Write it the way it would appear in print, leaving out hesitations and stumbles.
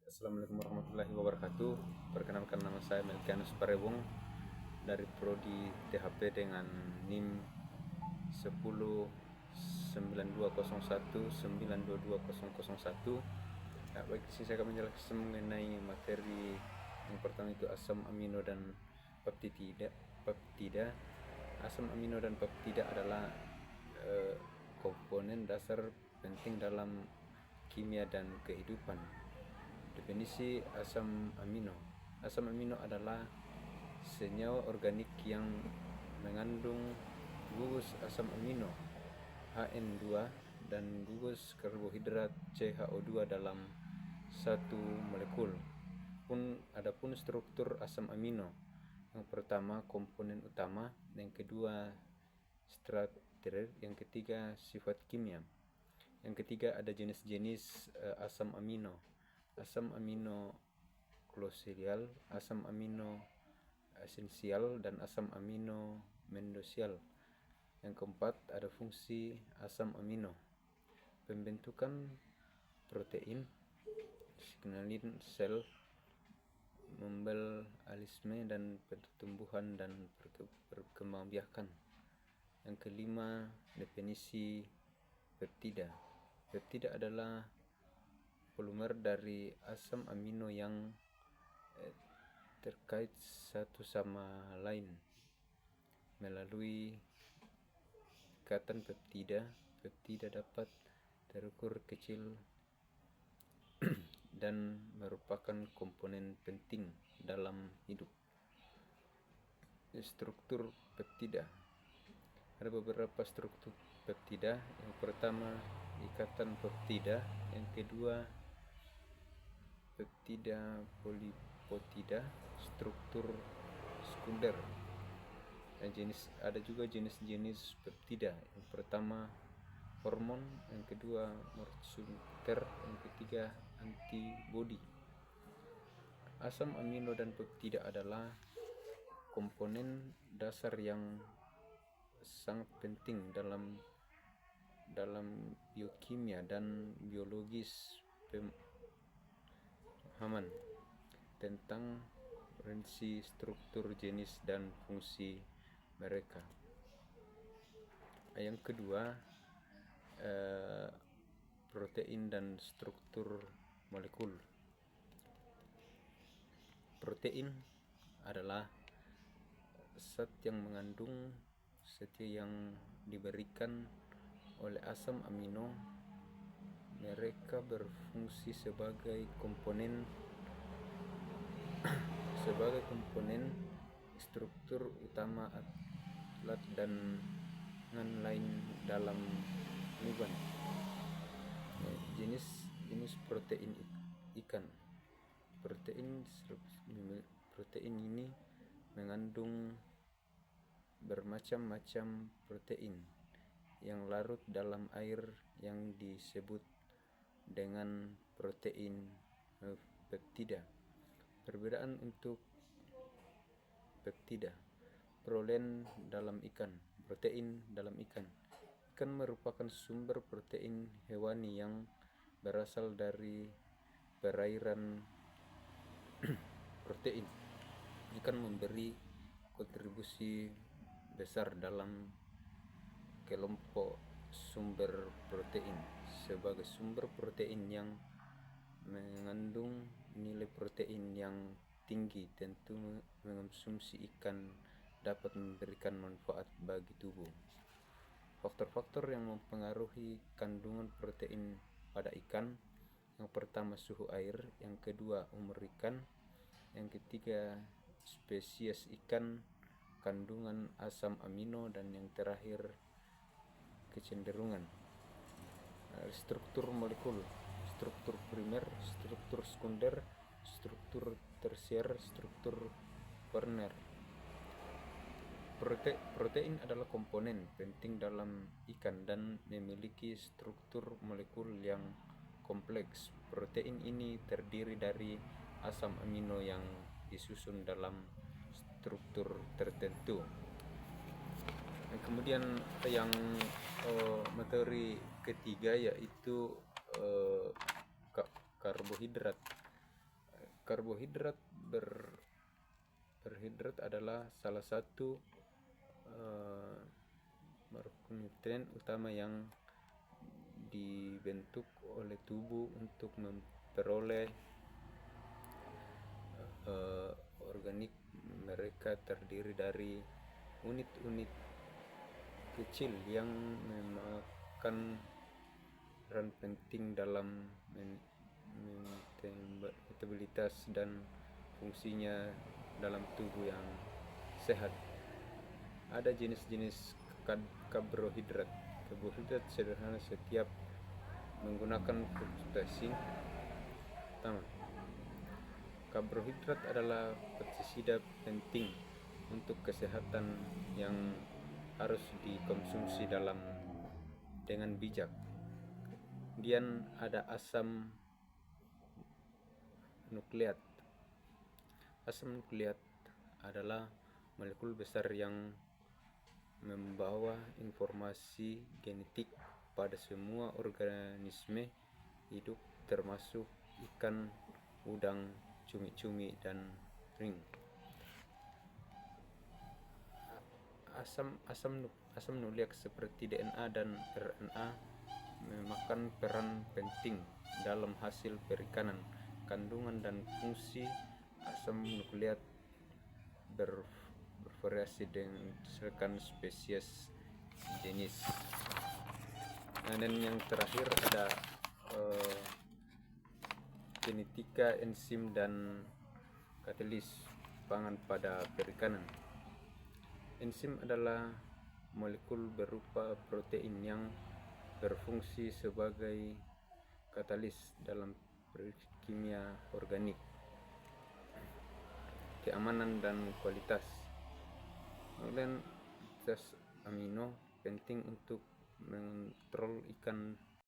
Assalamualaikum warahmatullahi wabarakatuh. Perkenalkan, nama saya Melkianus Parebong dari Prodi THP dengan NIM 109201922001. Baik, saya akan menjelaskan mengenai materi yang pertama, itu asam amino dan peptida. Asam amino dan peptida adalah komponen dasar penting dalam kimia dan kehidupan. Definisi asam amino. Asam amino adalah senyawa organik yang mengandung gugus asam amino HN2 dan gugus karbohidrat CHO2 dalam satu molekul. Adapun struktur asam amino, yang pertama komponen utama, yang kedua struktur, yang ketiga sifat kimia. Yang ketiga ada jenis-jenis asam amino. Asam amino kloserial, asam amino esensial, dan asam amino mendosial. Yang keempat ada fungsi asam amino, pembentukan protein, signalin sel, membalalisme dan pertumbuhan dan perkembangbiakan. Yang kelima, definisi peptida. Peptida adalah polimer dari asam amino yang terkait satu sama lain melalui ikatan peptida. Peptida dapat terukur kecil dan merupakan komponen penting dalam hidup. Struktur peptida. Ada beberapa struktur peptida. Yang pertama ikatan peptida, yang kedua peptida polipeptida, struktur sekunder. Ada juga jenis-jenis peptida. Yang pertama hormon, yang kedua morsumter, yang ketiga antibodi. Asam amino dan peptida adalah komponen dasar yang sangat penting dalam biokimia dan biologis. Pemahaman tentang prinsip, struktur, jenis, dan fungsi mereka. Yang kedua, protein dan struktur molekul. Protein adalah zat yang mengandung yang diberikan oleh asam amino. Mereka berfungsi sebagai komponen struktur utama atlat dan lain dalam lingkungan. Jenis protein ikan. Protein ini mengandung bermacam-macam protein yang larut dalam air yang disebut dengan protein peptida. Perbedaan untuk peptida. Protein dalam ikan. Ikan merupakan sumber protein hewani yang berasal dari perairan protein. Ikan memberi kontribusi besar dalam kelompok sumber protein. Sebagai sumber protein yang mengandung nilai protein yang tinggi, tentu mengonsumsi ikan dapat memberikan manfaat bagi tubuh. Faktor-faktor yang mempengaruhi kandungan protein pada ikan. Yang pertama suhu air, yang kedua umur ikan, yang ketiga spesies ikan, kandungan asam amino, dan yang terakhir kecenderungan. Struktur molekul. Struktur primer, struktur sekunder, struktur tersier, struktur Werner. Protein adalah komponen penting dalam ikan dan memiliki struktur molekul yang kompleks. Protein ini terdiri dari asam amino yang disusun dalam struktur tertentu. Kemudian yang materi ketiga yaitu karbohidrat. Karbohidrat berhidrat adalah salah satu makronutrien utama yang dibentuk oleh tubuh untuk memperoleh organik. Mereka terdiri dari unit-unit kecil yang memakan peran penting dalam metabolitas dan fungsinya dalam tubuh yang sehat. Ada jenis-jenis karbohidrat. Karbohidrat sederhana setiap menggunakan fruktosa. Pertama, karbohidrat adalah pestisida penting untuk kesehatan yang harus dikonsumsi dengan bijak. Kemudian ada asam nukleat. Asam nukleat adalah molekul besar yang membawa informasi genetik pada semua organisme hidup, termasuk ikan, udang, cumi-cumi, dan ring. Asam nukleik seperti DNA dan RNA memakan peran penting dalam hasil perikanan. Kandungan dan fungsi asam nukleat bervariasi berdasarkan spesies jenis. Dan yang terakhir ada genetika, enzim, dan katalis pangan pada perikanan. Enzim adalah molekul berupa protein yang berfungsi sebagai katalis dalam kimia organik. Keamanan dan kualitas. Kemudian zat amino penting untuk mengontrol ikan